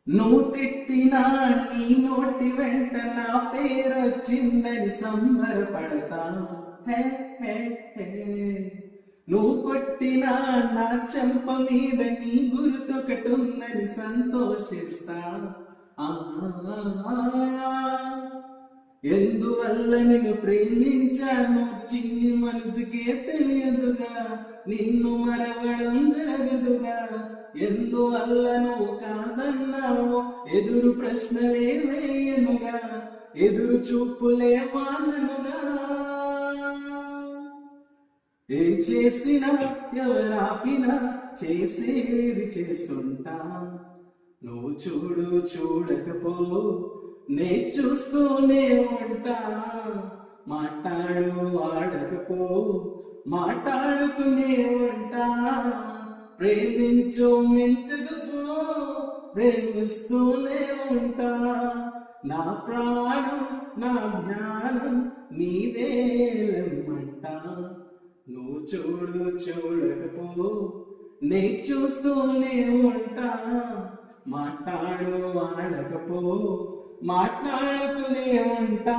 నువ్వు తిట్టినా నీ నోటి వెంట నా పేరొచ్చిందని సంబరపడతా. హే హే హే. నువ్వు కొట్టినా నా చెంప మీద నీ గుర్తొకటుందని సంతోషిస్తా. ఎందువల్ల నిన్ను ప్రేమించాను చిన్ని మనసుకే తెలియదుగా, నిన్ను మరవడం జరగదుగా. ఎందువల్ల నువ్వు కాదన్నావో ఎదురు ప్రశ్నలే వేయనుగా, ఎదురు చూపులే మాననుగా. ఏం చేసినా ఎవరాపినా చేసేది చేస్తుంటా. నువ్వు చూడు చూడకపో నే చూస్తూనే ఉంటా. మాట్లాడు ఆడకపో మాట్లాడుతూనే ఉంటా. ప్రేమించు మించకపో ప్రేమిస్తూనే ఉంటా. నా ప్రాణం నా ధ్యానం నీదేలమ్మంట. నువ్వు చూడు చూడకపో నే చూస్తూనే ఉంటా. మాట్లాడు ఆడకపో మాట్లాడుతూనే ఉంటా.